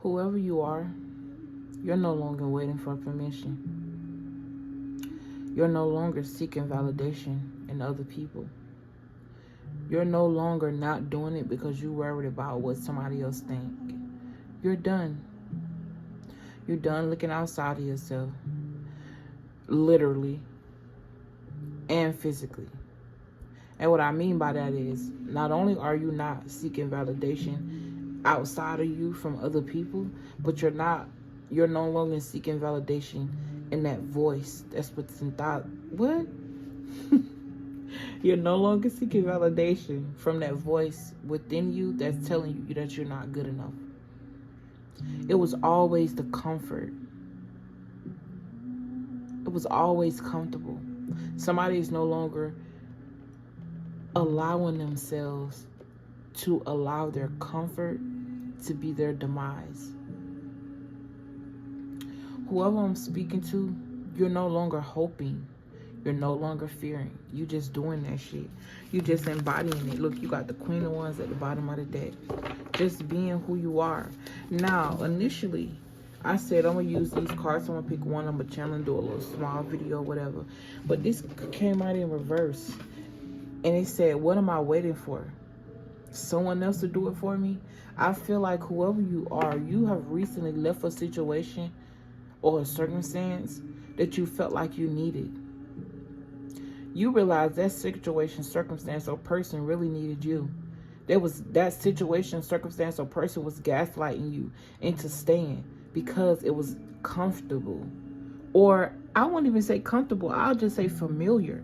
Whoever you are, you're no longer waiting for permission. You're no longer seeking validation in other people. You're no longer not doing it because you're worried about what somebody else think. You're done. You're done looking outside of yourself, literally and physically. And what I mean by that is, not only are you not seeking validation outside of you from other people, but you're no longer seeking validation in that voice that's what's in thought. What? You're no longer seeking validation from that voice within you that's telling you that you're not good enough. It was always the comfort. It was always comfortable. Somebody is no longer allowing themselves to allow their comfort to be their demise. Whoever I'm speaking to, you're no longer hoping. You're no longer fearing. You just doing that shit. You just embodying it. Look, you got the Queen of Wands at the bottom of the deck. Just being who you are. Now, initially, I said I'm going to use these cards. I'm going to pick one. I'm going to channel and do a little small video, whatever. But this came out in reverse. And it said, what am I waiting for? Someone else to do it for me? I feel like whoever you are, you have recently left a situation or a circumstance that you felt like you needed. You realize that situation, circumstance, or person really needed you. That situation, circumstance, or person was gaslighting you into staying because it was comfortable. Or I won't even say comfortable, I'll just say familiar.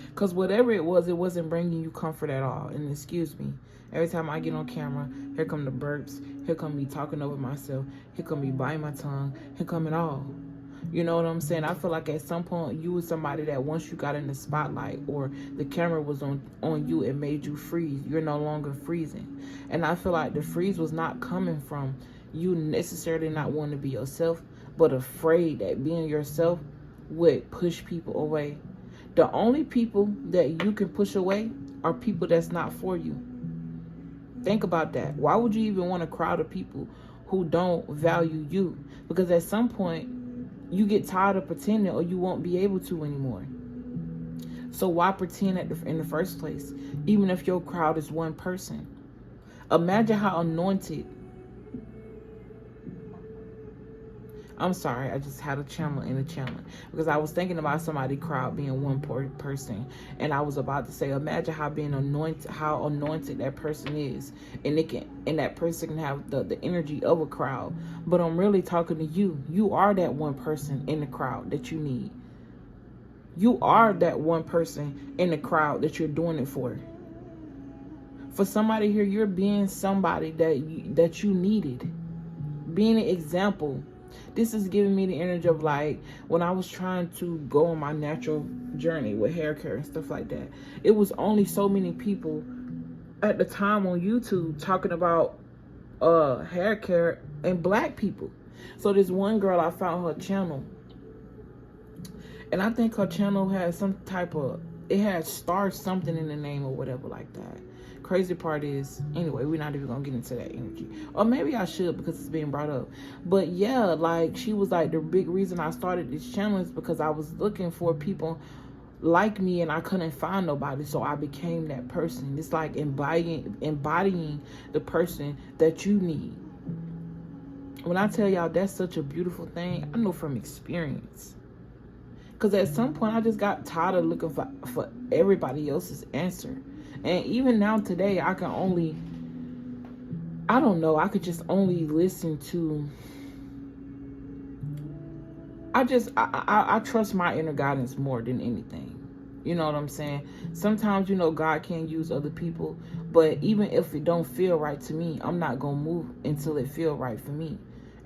Because whatever it wasn't bringing you comfort at all. And excuse me, every time I get on camera, here come the burps, here come me talking over myself, here come me biting my tongue, here come it all. You know what I'm saying? I feel like at some point you was somebody that once you got in the spotlight or the camera was on you, it made you freeze. You're no longer freezing. And I feel like the freeze was not coming from you necessarily not wanting to be yourself, but afraid that being yourself would push people away. The only people that you can push away are people that's not for you. Think about that. Why would you even want a crowd of people who don't value you? Because at some point, you get tired of pretending or you won't be able to anymore. So why pretend in the first place? Even if your crowd is one person. Imagine how anointed. I'm sorry, I just had a channel in a channel. Because I was thinking about somebody's crowd being one person. And I was about to say, imagine how anointed that person is. And that person can have the energy of a crowd. But I'm really talking to you. You are that one person in the crowd that you need. You are that one person in the crowd that you're doing it for. For somebody here, you're being somebody that you needed. Being an example. This is giving me the energy of like when I was trying to go on my natural journey with hair care and stuff like that. It was only so many people at the time on YouTube talking about hair care and black people. So this one girl, I found her channel. And I think her channel had some type of, it had star something in the name or whatever like that. Crazy part is, anyway, we're not even gonna get into that energy. Or maybe I should because it's being brought up. But yeah, like she was like, the big reason I started this channel is because I was looking for people like me and I couldn't find nobody. So I became that person. It's like embodying the person that you need. When I tell y'all that's such a beautiful thing, I know from experience. Because at some point I just got tired of looking for everybody else's answer. And even now today, I could just only listen to, I trust my inner guidance more than anything. You know what I'm saying? Sometimes, God can use other people, but even if it don't feel right to me, I'm not going to move until it feel right for me.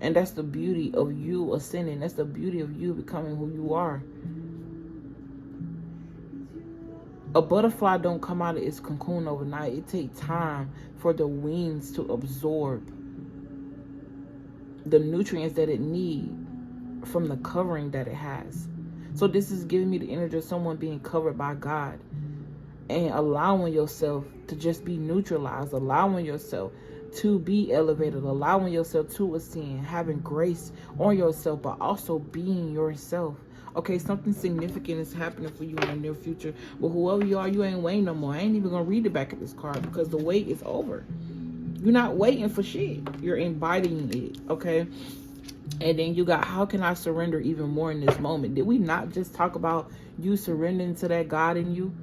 And that's the beauty of you ascending. That's the beauty of you becoming who you are. A butterfly don't come out of its cocoon overnight. It takes time for the wings to absorb the nutrients that it needs from the covering that it has. So this is giving me the energy of someone being covered by God and allowing yourself to just be neutralized, allowing yourself to be elevated, allowing yourself to ascend, having grace on yourself, but also being yourself. Okay, something significant is happening for you in the near future. But whoever you are, you ain't waiting no more. I ain't even gonna read the back of this card because the wait is over. You're not waiting for shit. You're embodying it, okay? And then you got, how can I surrender even more in this moment? Did we not just talk about you surrendering to that God in you?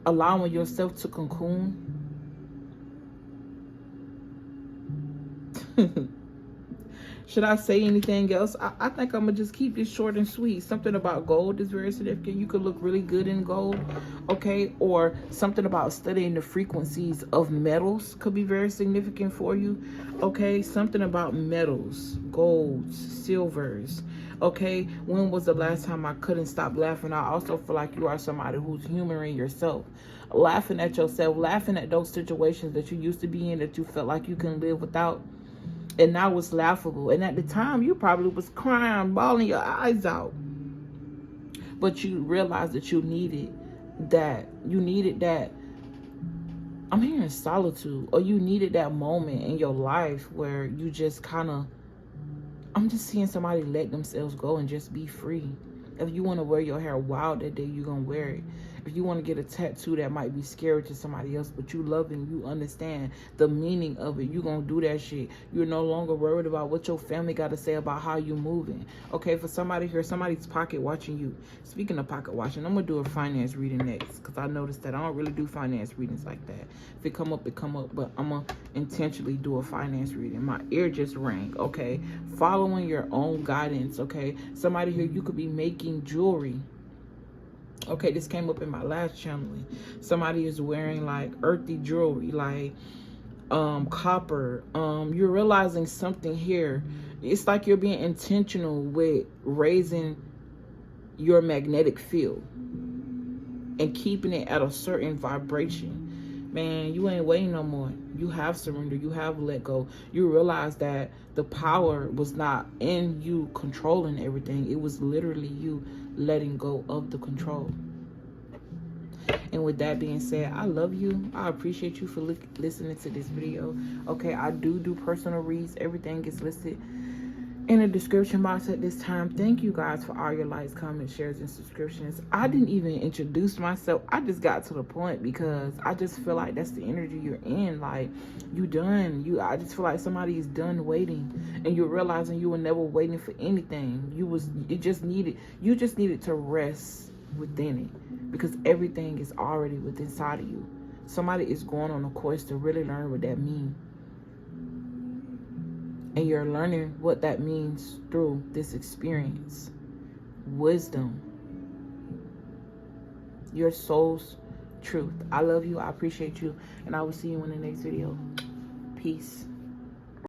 Allowing yourself to cocoon? Should I say anything else? I think I'm going to just keep this short and sweet. Something about gold is very significant. You could look really good in gold, okay? Or something about studying the frequencies of metals could be very significant for you, okay? Something about metals, golds, silvers, okay? When was the last time I couldn't stop laughing? I also feel like you are somebody who's humoring yourself, laughing at yourself, laughing at those situations that you used to be in that you felt like you couldn't live without. And now it's laughable. And at the time, you probably was crying, bawling your eyes out. But you realized that you needed that. You needed that. I'm hearing solitude. Or you needed that moment in your life where you just kind of... I'm just seeing somebody let themselves go and just be free. If you want to wear your hair wild that day, you're going to wear it. If you want to get a tattoo that might be scary to somebody else, but you love and you understand the meaning of it, you're going to do that shit. You're no longer worried about what your family got to say about how you moving. Okay, for somebody here, somebody's pocket watching you. Speaking of pocket watching, I'm going to do a finance reading next, because I noticed that I don't really do finance readings like that. If it come up, it come up, but I'm going to intentionally do a finance reading. My ear just rang, okay? Following your own guidance, okay? Somebody here, you could be making jewelry. Okay, this came up in my last channeling. Somebody is wearing like earthy jewelry, like copper. You're realizing something here. It's like you're being intentional with raising your magnetic field and keeping it at a certain vibration. Man, you ain't waiting no more. You have surrendered. You have let go. You realize that the power was not in you controlling everything. It was literally you letting go of the control. And with that being said, I love you. I appreciate you for listening to this video. Okay, I do personal reads. Everything is listed in the description box at this time. Thank you guys for all your likes, comments, shares, and subscriptions. I didn't even introduce myself. I just got to the point because I just feel like that's the energy you're in. Like, you done. I just feel like somebody is done waiting, and you're realizing you were never waiting for anything. You just needed to rest within it, because everything is already within inside of you. Somebody is going on a course to really learn what that means. And you're learning what that means through this experience. Wisdom. Your soul's truth. I love you. I appreciate you. And I will see you in the next video. Peace.